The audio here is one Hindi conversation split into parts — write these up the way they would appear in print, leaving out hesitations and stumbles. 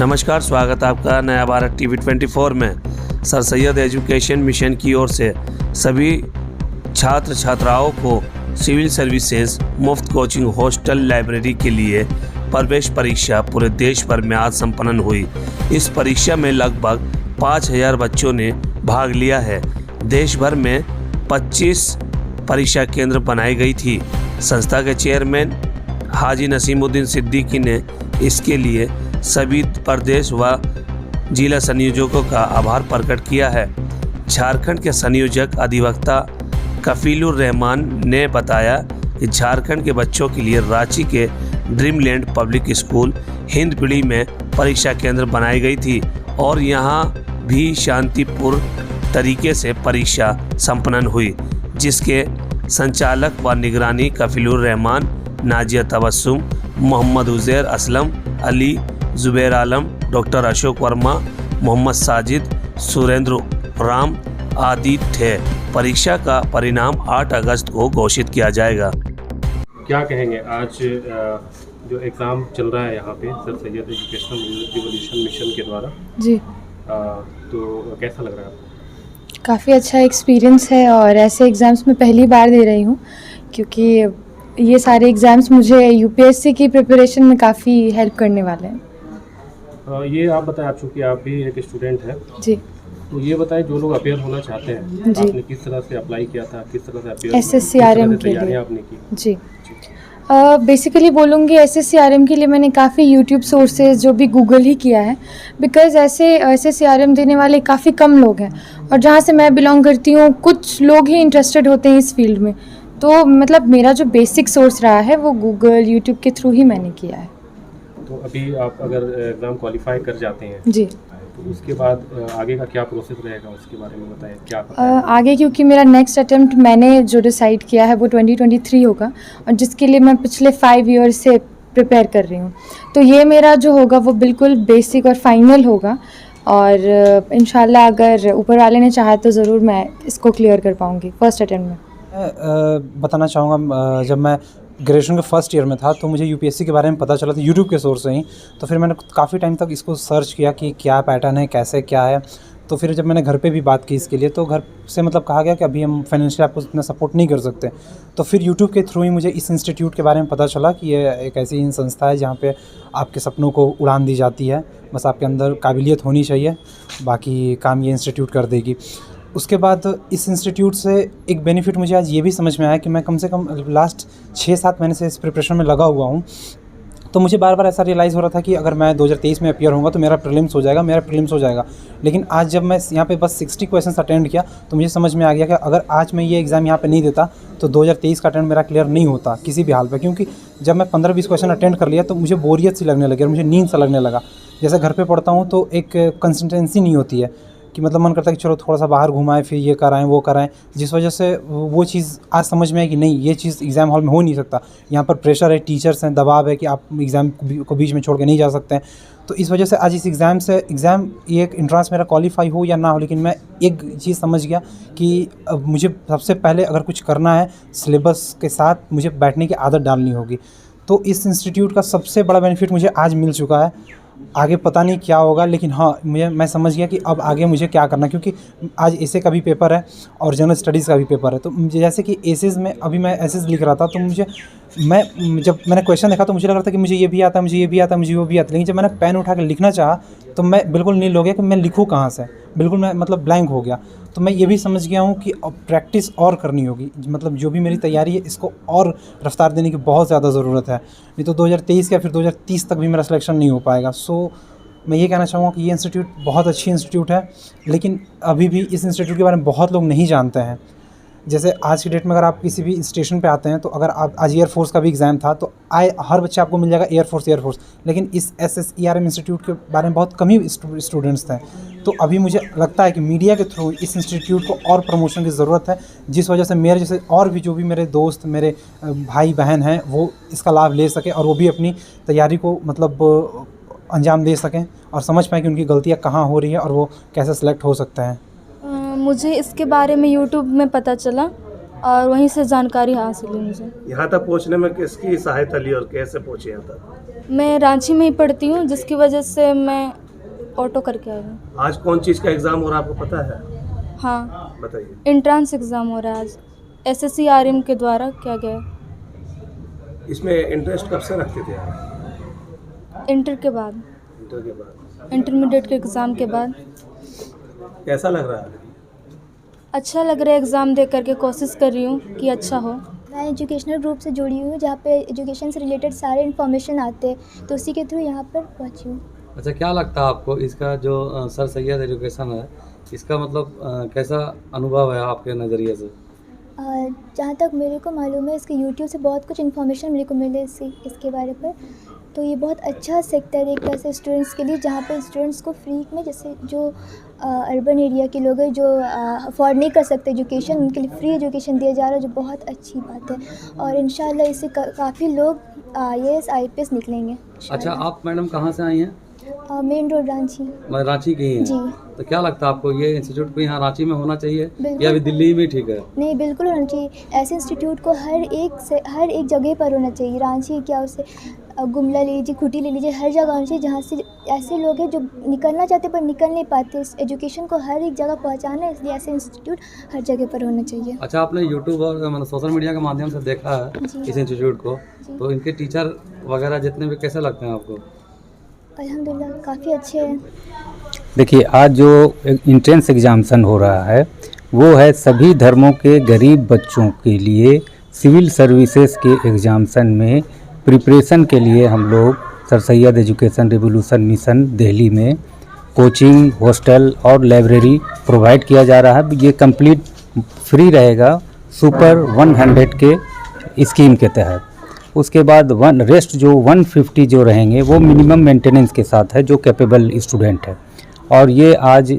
नमस्कार, स्वागत है आपका नया भारत टीवी 24 में। सर सैयद एजुकेशन मिशन की ओर से सभी छात्र छात्राओं को सिविल सर्विसेज मुफ्त कोचिंग हॉस्टल लाइब्रेरी के लिए प्रवेश परीक्षा पूरे देश भर में आज संपन्न हुई। इस परीक्षा में लगभग 5000 बच्चों ने भाग लिया है। देश भर में 25 परीक्षा केंद्र बनाई गई थी। संस्था के चेयरमैन हाजी नसीमुद्दीन सिद्दीकी ने इसके लिए सभी प्रदेश व जिला संयोजकों का आभार प्रकट किया है। झारखंड के संयोजक अधिवक्ता कफीलुर रहमान ने बताया कि झारखंड के बच्चों के लिए रांची के ड्रीमलैंड पब्लिक स्कूल हिंदपीढ़ी में परीक्षा केंद्र बनाई गई थी और यहां भी शांतिपूर्ण तरीके से परीक्षा संपन्न हुई, जिसके संचालक व निगरानी कफीलुर रहमान, नाजिया तबस्सुम, मोहम्मद उज़ैर असलम, अली जुबैर आलम, डॉक्टर अशोक वर्मा, मोहम्मद साजिद, सुरेंद्र राम आदि थे। परीक्षा का परिणाम 8 अगस्त को घोषित किया जाएगा। क्या कहेंगे, आज जो एग्ज़ाम चल रहा है यहाँ पे sir Syed educational revolution mission के द्वारा जी, तो कैसा लग रहा है आपको? काफ़ी अच्छा एक्सपीरियंस है और ऐसे एग्ज़ाम्स मैं पहली बार दे रही हूँ, क्योंकि ये सारे एग्ज़ाम्स मुझे यूपीएससी की प्रिपरेशन में काफ़ी हेल्प करने वाले हैं। ये आप बताएं, आप चूँकि आप भी एक स्टूडेंट हैं, जी, तो ये बताएं जो लोग अपेयर होना चाहते हैं, जी, आपने किस तरह से अप्लाई किया था, किस तरह से अपेयर SSCRM के लिए आपने की? जी, बेसिकली बोलूँगी SSCRM के लिए मैंने काफ़ी यूट्यूब सोर्सेज जो भी गूगल ही किया है, बिकॉज़ ऐसे SSCRM देने वाले काफ़ी कम लोग हैं और जहाँ से मैं बिलोंग करती हूँ कुछ लोग ही इंटरेस्टेड होते हैं इस फील्ड में। तो मतलब मेरा जो बेसिक सोर्स रहा है वो गूगल यूट्यूब के थ्रू ही मैंने किया है। तो अभी आप अगर एग्ज़ाम क्वालिफाई कर जाते हैं जी, तो उसके बाद आगे का क्या प्रोसेस रहेगा, उसके बारे में बताएं, क्या आगे क्योंकि मेरा नेक्स्ट अटेम्प्ट मैंने जो डिसाइड किया है वो 2023 होगा और जिसके लिए मैं पिछले 5 ईयर्स से प्रिपेयर कर रही हूँ। तो ये मेरा जो होगा वो बिल्कुल बेसिक और फाइनल होगा और इंशाल्लाह अगर ऊपर वाले ने चाहा तो ज़रूर मैं इसको क्लियर कर पाऊँगी फर्स्ट अटेम्प्ट में। बताना चाहूँगा, जब मैं ग्रेजुएशन के फर्स्ट ईयर में था तो मुझे यूपीएससी के बारे में पता चला था यूट्यूब के सोर्स से ही। तो फिर मैंने काफ़ी टाइम तक इसको सर्च किया कि क्या पैटर्न है, कैसे क्या है। तो फिर जब मैंने घर पे भी बात की इसके लिए तो घर से मतलब कहा गया कि अभी हम फाइनेंशियल आपको इतना सपोर्ट नहीं कर सकते। तो फिर यूट्यूब के थ्रू ही मुझे इस इंस्टीट्यूट के बारे में पता चला कि ये एक ऐसी संस्था है जहाँ पे आपके सपनों को उड़ान दी जाती है। बस आपके अंदर काबिलियत होनी चाहिए, बाकी काम ये इंस्टीट्यूट कर देगी। उसके बाद इस इंस्टीट्यूट से एक बेनिफिट मुझे आज ये भी समझ में आया कि मैं कम से कम लास्ट 6-7 महीने से इस प्रिपरेशन में लगा हुआ हूँ। तो मुझे बार बार ऐसा रियलाइज़ हो रहा था कि अगर मैं 2023 में अपीयर होऊंगा तो मेरा प्रीलिम्स हो जाएगा। लेकिन आज जब मैं यहाँ पे बस 60 क्वेश्चंस अटेंड किया तो मुझे समझ में आ गया कि अगर आज मैं ये एग्ज़ाम यहाँ पे नहीं देता तो 2023 का अटेंड मेरा क्लियर नहीं होता किसी भी हाल पे। क्योंकि जब मैं 15-20 क्वेश्चन अटेंड कर लिया तो मुझे बोरियत सी लगने लगी और मुझे नींद सा लगने लगा। जैसे घर पर पढ़ता हूँ तो एक कंसिस्टेंसी नहीं होती है कि मतलब मन करता है कि चलो थोड़ा सा बाहर घुमाएं, फिर ये कराएं वो कराएं, जिस वजह से वो चीज़ आज समझ में आई कि नहीं, ये चीज़ एग्ज़ाम हॉल में हो नहीं सकता। यहाँ पर प्रेशर है, टीचर्स हैं, दबाव है कि आप एग्ज़ाम को बीच में छोड़ के नहीं जा सकते हैं। तो इस वजह से आज इस एग्ज़ाम ये एक एंट्रेंस मेरा क्वालिफाई हो या ना हो, लेकिन मैं एक चीज़ समझ गया कि अब मुझे सबसे पहले अगर कुछ करना है सिलेबस के साथ मुझे बैठने की आदत डालनी होगी। तो इस इंस्टीट्यूट का सबसे बड़ा बेनिफिट मुझे आज मिल चुका है। आगे पता नहीं क्या होगा, लेकिन हाँ मैं समझ गया कि अब आगे मुझे क्या करना है, क्योंकि आज एसे का भी पेपर है और जनरल स्टडीज़ का भी पेपर है। तो जैसे कि एसेस में अभी मैं एसेस लिख रहा था तो जब मैंने क्वेश्चन देखा तो मुझे लग रहा था कि मुझे ये भी आता है, मुझे ये भी आता है, मुझे वो भी आता है। लेकिन जब मैंने पेन उठा के लिखना चाहा तो मैं बिल्कुल नील हो गया कि मैं लिखूँ कहाँ से, बिल्कुल मैं मतलब ब्लैंक हो गया। तो मैं ये भी समझ गया हूँ कि अब प्रैक्टिस और करनी होगी, मतलब जो भी मेरी तैयारी है इसको और रफ्तार देने की बहुत ज़्यादा ज़रूरत है। नहीं तो 2023 या फिर 2030 तक भी मेरा सिलेक्शन नहीं हो पाएगा। सो मैं ये कहना चाहूँगा कि ये इंस्टीट्यूट बहुत अच्छी इंस्टीट्यूट है, लेकिन अभी भी इस इंस्टीट्यूट के बारे में बहुत लोग नहीं जानते हैं। जैसे आज की डेट में अगर आप किसी भी स्टेशन पे आते हैं तो अगर आप आज एयरफोर्स का भी एग्ज़ाम था तो हर बच्चे आपको मिल जाएगा एयरफोर्स, लेकिन इस SSERM इंस्टीट्यूट के बारे में बहुत कम ही स्टूडेंट्स थे। तो अभी मुझे लगता है कि मीडिया के थ्रू इस इंस्टीट्यूट को और प्रमोशन की ज़रूरत है, जिस वजह से मेरे जैसे और भी जो भी मेरे दोस्त, मेरे भाई बहन हैं वो इसका लाभ ले सकें और वो भी अपनी तैयारी को मतलब अंजाम दे सकें और समझ पाएँ कि उनकी गलतियाँ कहाँ हो रही है और वो कैसे सेलेक्ट हो सकते हैं। मुझे इसके बारे में यूट्यूब में पता चला और वहीं से जानकारी हासिल हुई मुझे। यहाँ तक पहुँचने में किसकी सहायता ली और कैसे पहुँचे यहाँ तक? मैं रांची में ही पढ़ती हूँ, जिसकी वजह से मैं ऑटो करके आई हूँ। आज कौन चीज़ का एग्ज़ाम हो रहा है आपको पता है? हाँ, बताइए। एंट्रेंस एग्ज़ाम हो रहा है आज, SSC RM के द्वारा किया गया है। इसमें इंटरेस्ट कब से रखते थे आप? इंटर के बाद, इंटर के बाद। इंटरमीडिएट के एग्ज़ाम के बाद। कैसा लग रहा है? अच्छा लग रहा है, एग्ज़ाम दे करके कोशिश कर रही हूँ कि अच्छा हो। मैं एजुकेशनल ग्रुप से जुड़ी हुई हूँ जहाँ पे एजुकेशन से रिलेटेड सारे इन्फॉर्मेशन आते हैं, तो उसी के थ्रू यहाँ पर पहुँची हूँ। अच्छा, क्या लगता है आपको इसका जो सर सैयद एजुकेशन है, इसका मतलब कैसा अनुभव है आपके नज़रिए से? जहाँ तक मेरे को मालूम है, इसके यूट्यूब से बहुत कुछ इन्फॉर्मेशन मेरे को मिले इसके बारे पर। तो ये बहुत अच्छा सेक्टर है एक तरह से स्टूडेंट्स के लिए, जहाँ पे स्टूडेंट्स को फ्री में, जैसे जो अर्बन एरिया के लोग हैं जो अफोर्ड नहीं कर सकते एजुकेशन, उनके लिए फ्री एजुकेशन दिया जा रहा है, जो बहुत अच्छी बात है। और इंशाल्लाह इससे काफ़ी लोग IAS IPS निकलेंगे। अच्छा, आप मैडम कहाँ से आई हैं? Main road Ranchi. मैं रांची की हैं। जी। तो क्या लगता है आपको, ये इंस्टीट्यूट भी यहाँ रांची में होना चाहिए बिल्कुल। या अभी दिल्ली में ठीक है? नहीं, बिल्कुल होना चाहिए। ऐसे इंस्टीट्यूट को हर एक जगह पर होना चाहिए। रांची क्या, उससे गुमला ले लीजिए, खूंटी ले लीजिए, हर जगह होना चाहिए जहाँ से ऐसे लोग हैं जो निकलना चाहते पर निकल नहीं पाते। इस एजुकेशन को हर एक जगह पहुँचाना है, इसलिए ऐसे इंस्टीट्यूट हर जगह पर होना चाहिए। अच्छा, आपने यूट्यूब और मतलब सोशल मीडिया के माध्यम से देखा है जी। इस इंस्टीट्यूट को, जी। तो इनके टीचर वगैरह जितने भी कैसे लगते हैं आपको? अल्हम्दुलिल्लाह काफ़ी अच्छे हैं। देखिए, आज जो एंट्रेंस एग्जामिनेशन हो रहा है वो है सभी धर्मों के गरीब बच्चों के लिए। सिविल सर्विसेज के एग्जामिनेशन में प्रिपरेशन के लिए हम लोग sir Syed education revolution mission Delhi में कोचिंग, हॉस्टल और लाइब्रेरी प्रोवाइड किया जा रहा है। ये कंप्लीट फ्री रहेगा सुपर 100 के स्कीम के तहत। उसके बाद रेस्ट जो 150 जो रहेंगे वो मिनिमम मेंटेनेंस के साथ है, जो कैपेबल स्टूडेंट है। और ये आज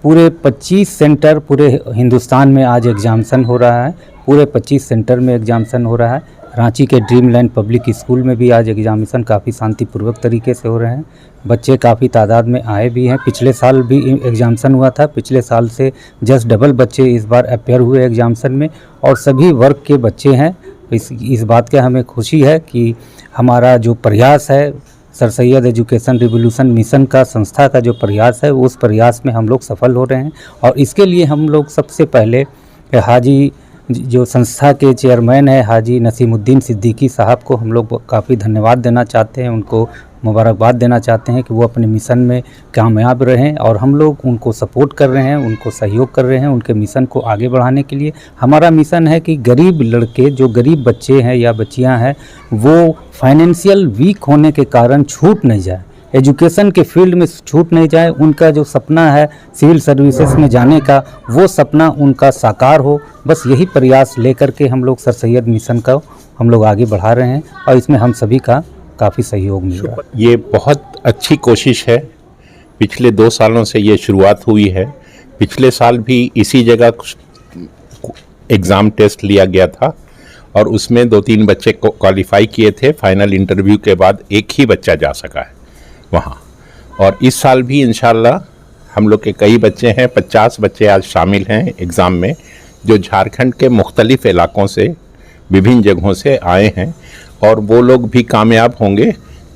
पूरे 25 सेंटर पूरे हिंदुस्तान में आज एग्जामिनेशन हो रहा है। पूरे 25 सेंटर में एग्जामिनेशन हो रहा है। रांची के ड्रीम लैंड पब्लिक स्कूल में भी आज एग्जामिनेशन काफ़ी शांतिपूर्वक तरीके से हो रहे हैं। बच्चे काफ़ी तादाद में आए भी हैं। पिछले साल भी एग्जामिनेशन हुआ था, पिछले साल से जस्ट डबल बच्चे इस बार अपेयर हुए एग्जामिनेशन में, और सभी वर्ग के बच्चे हैं। इस बात का हमें खुशी है कि हमारा जो प्रयास है, sir Syed education revolution mission का संस्था का जो प्रयास है, उस प्रयास में हम लोग सफल हो रहे हैं। और इसके लिए हम लोग सबसे पहले हाजी जो संस्था के चेयरमैन है हाजी नसीमुद्दीन सिद्दीकी साहब को हम लोग काफ़ी धन्यवाद देना चाहते हैं, उनको मुबारकबाद देना चाहते हैं कि वो अपने मिशन में कामयाब रहें। और हम लोग उनको सपोर्ट कर रहे हैं, उनको सहयोग कर रहे हैं उनके मिशन को आगे बढ़ाने के लिए। हमारा मिशन है कि गरीब लड़के, जो गरीब बच्चे हैं या बच्चियां हैं, वो फाइनेंशियल वीक होने के कारण छूट नहीं जाए, एजुकेशन के फील्ड में छूट नहीं जाए। उनका जो सपना है सिविल सर्विसेज में जाने का, वो सपना उनका साकार हो। बस यही प्रयास लेकर के हम लोग सर सैयद मिशन का हम लोग आगे बढ़ा रहे हैं, और इसमें हम सभी का काफ़ी सहयोग मिल रहा है। ये बहुत अच्छी कोशिश है। पिछले 2 सालों से ये शुरुआत हुई है। पिछले साल भी इसी जगह एग्ज़ाम टेस्ट लिया गया था और उसमें 2-3 बच्चे क्वालिफाई किए थे। फाइनल इंटरव्यू के बाद एक ही बच्चा जा सका है वहाँ। और इस साल भी इंशाल्लाह हम लोग के कई बच्चे हैं, 50 बच्चे आज शामिल हैं एग्ज़ाम में, जो झारखंड के मुख्तलिफ़ इलाकों से, विभिन्न जगहों से आए हैं। और वो लोग भी कामयाब होंगे,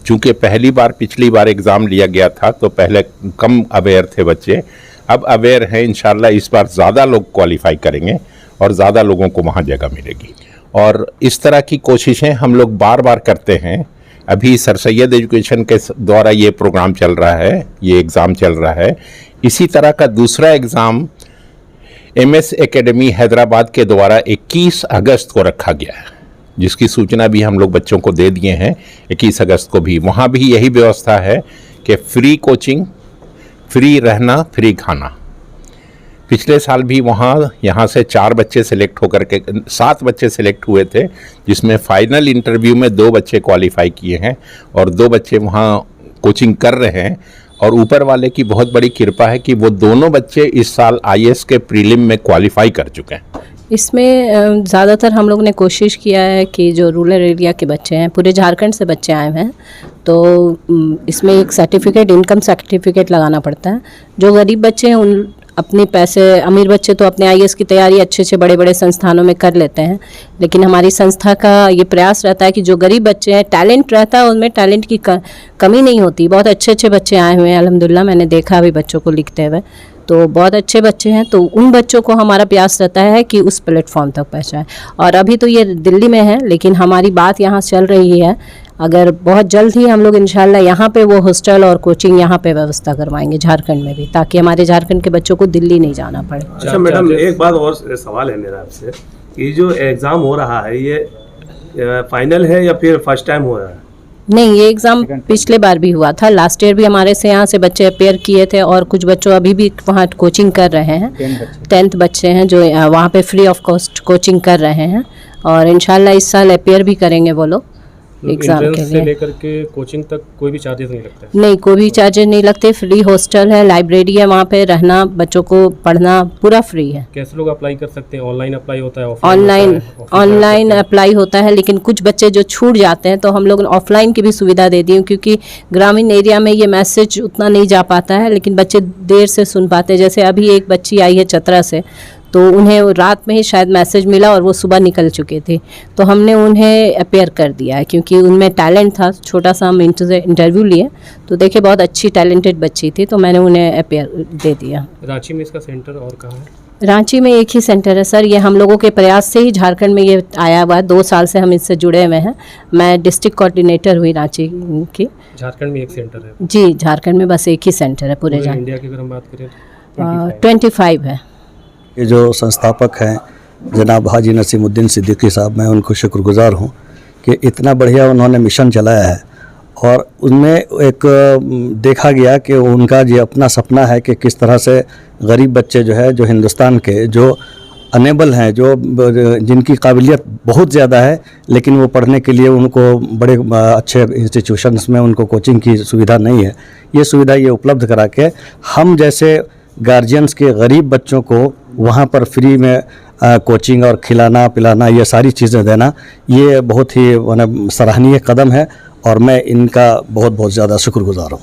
चूँकि पिछली बार एग्ज़ाम लिया गया था तो पहले कम अवेयर थे बच्चे, अब अवेयर हैं। इंशाल्लाह इस बार ज़्यादा लोग क्वालिफाई करेंगे और ज़्यादा लोगों को वहाँ जगह मिलेगी। और इस तरह की कोशिशें हम लोग बार बार करते हैं। अभी सर सैयद एजुकेशन के द्वारा ये प्रोग्राम चल रहा है, ये एग्ज़ाम चल रहा है। इसी तरह का दूसरा एग्ज़ाम MS एकेडमी हैदराबाद के द्वारा 21 अगस्त को रखा गया है, जिसकी सूचना भी हम लोग बच्चों को दे दिए हैं। 21 अगस्त को भी वहाँ भी यही व्यवस्था है कि फ्री कोचिंग, फ्री रहना, फ्री खाना। पिछले साल भी यहाँ से 4 बच्चे सिलेक्ट होकर के 7 बच्चे सिलेक्ट हुए थे, जिसमें फाइनल इंटरव्यू में 2 बच्चे क्वालिफाई किए हैं और 2 बच्चे वहाँ कोचिंग कर रहे हैं। और ऊपर वाले की बहुत बड़ी कृपा है कि वो दोनों बच्चे इस साल IAS के प्रीलिम में क्वालिफाई कर चुके हैं। इसमें ज़्यादातर हम लोग ने कोशिश किया है कि जो रूरल एरिया के बच्चे हैं, पूरे झारखंड से बच्चे आए हैं, तो इसमें एक सर्टिफिकेट, इनकम सर्टिफिकेट लगाना पड़ता है। जो गरीब बच्चे हैं उन अपने पैसे, अमीर बच्चे तो अपने आईएएस की तैयारी अच्छे बड़े बड़े संस्थानों में कर लेते हैं, लेकिन हमारी संस्था का ये प्रयास रहता है कि जो गरीब बच्चे हैं, टैलेंट रहता है उनमें, टैलेंट की कमी नहीं होती। बहुत अच्छे बच्चे आए हुए हैं अल्हम्दुलिल्लाह, मैंने देखा अभी बच्चों को लिखते हुए, तो बहुत अच्छे बच्चे हैं। तो उन बच्चों को हमारा प्रयास रहता है कि उस प्लेटफॉर्म तक पहुँचाएं। और अभी तो ये दिल्ली में है, लेकिन हमारी बात यहाँ चल रही है, अगर बहुत जल्द ही हम लोग इंशाल्लाह यहाँ पे वो हॉस्टल और कोचिंग यहाँ पे व्यवस्था करवाएंगे झारखंड में भी, ताकि हमारे झारखंड के बच्चों को दिल्ली नहीं जाना पड़े। अच्छा मैडम, एक बात और सवाल है मेरा आपसे, ये जो एग्ज़ाम हो रहा है ये फाइनल है या फिर फर्स्ट टाइम हो रहा है? नहीं, ये एग्ज़ाम पिछले बार भी हुआ था, लास्ट ईयर भी हमारे से यहाँ से बच्चे अपेयर किए थे, और कुछ बच्चों अभी भी वहाँ कोचिंग कर रहे हैं। 10th बच्चे हैं जो वहाँ पे फ्री ऑफ कॉस्ट कोचिंग कर रहे हैं, और इंशाल्लाह इस साल अपेयर भी करेंगे वो लोग एग्जाम के लिए। से लेकर के कोचिंग तक कोई भी चार्जेस नहीं लगता है? नहीं, कोई भी चार्जेस नहीं लगते, फ्री हॉस्टल है, लाइब्रेरी है, वहाँ पे रहना, बच्चों को पढ़ना पूरा फ्री है। कैसे लोग अप्लाई कर सकते हैं? ऑनलाइन अप्लाई होता है? ऑनलाइन अप्लाई होता है, लेकिन कुछ बच्चे जो छूट जाते हैं तो हम लोग ऑफलाइन की भी सुविधा दे दी है, क्योंकि ग्रामीण एरिया में ये मैसेज उतना नहीं जा पाता है, लेकिन बच्चे देर से सुन पाते हैं। जैसे अभी एक बच्ची आई है चतरा से, तो उन्हें रात में ही शायद मैसेज मिला और वो सुबह निकल चुके थे, तो हमने उन्हें अपेयर कर दिया है, क्योंकि उनमें टैलेंट था। छोटा सा हम इंटरव्यू लिए तो देखे बहुत अच्छी टैलेंटेड बच्ची थी, तो मैंने उन्हें अपेयर दे दिया। रांची में इसका सेंटर और कहाँ है? रांची में एक ही सेंटर है सर, ये हम लोगों के प्रयास से ही झारखंड में ये आया हुआ है। 2 साल से हम इससे जुड़े हुए हैं। मैं डिस्ट्रिक्ट कोऑर्डिनेटर हुई रांची की। झारखंड में एक सेंटर है? जी, झारखंड में बस एक ही सेंटर है पूरे इंडिया की अगर हम बात करें? 25 है। ये जो संस्थापक हैं जनाब हाजी नसीमुद्दीन सिद्दीकी साहब, मैं उनको शुक्रगुजार हूँ कि इतना बढ़िया उन्होंने मिशन चलाया है, और उनमें एक देखा गया कि उनका ये अपना सपना है कि किस तरह से गरीब बच्चे जो है, जो हिंदुस्तान के जो अनेबल हैं, जो जिनकी काबिलियत बहुत ज़्यादा है, लेकिन वो पढ़ने के लिए उनको बड़े अच्छे इंस्टीट्यूशंस में उनको कोचिंग की सुविधा नहीं है, ये सुविधा ये उपलब्ध करा के हम जैसे गार्जियंस के गरीब बच्चों को वहाँ पर फ्री में कोचिंग और खिलाना पिलाना, ये सारी चीज़ें देना, ये बहुत ही सराहनीय कदम है, और मैं इनका बहुत बहुत ज़्यादा शुक्रगुजार हूँ।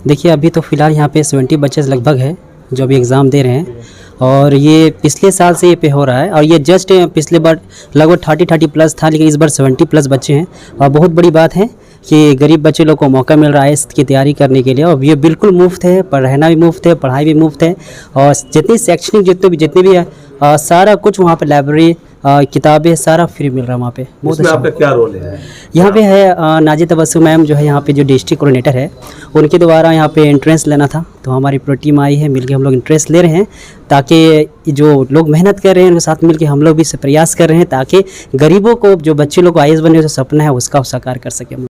देखिए, अभी तो फ़िलहाल यहाँ पे 70 बच्चे लगभग है जो अभी एग्ज़ाम दे रहे हैं, और ये पिछले साल से ये पे हो रहा है, और ये जस्ट पिछले बार लगभग 30 प्लस था, लेकिन इस बार 70 प्लस बच्चे हैं। और बहुत बड़ी बात है कि गरीब बच्चे लोग को मौका मिल रहा है इसकी तैयारी करने के लिए, और ये बिल्कुल मुफ्त है, रहना भी मुफ्त है, पढ़ाई भी मुफ्त है, और जितनी शैक्षणिक जितने भी है सारा कुछ वहाँ पे, लाइब्रेरी, किताबें, सारा फ्री मिल रहा है वहाँ पे। इसमें आपका क्या रोल है? यहाँ पे है नाजी तबस्सुम मैम जो है यहाँ पे जो डिस्ट्रिक्ट कोऑर्डिनेटर है, उनके द्वारा यहाँ पे एंट्रेंस लेना था, तो हमारी पूरी टीम आई है, मिलके हम लोग एंट्रेंस ले रहे हैं, ताकि जो लोग मेहनत कर रहे हैं उनके साथ मिलके हम लोग भी प्रयास कर रहे हैं, ताकि गरीबों को, जो बच्चे लोग को आईएएस बनने का सपना है उसका साकार कर सकें।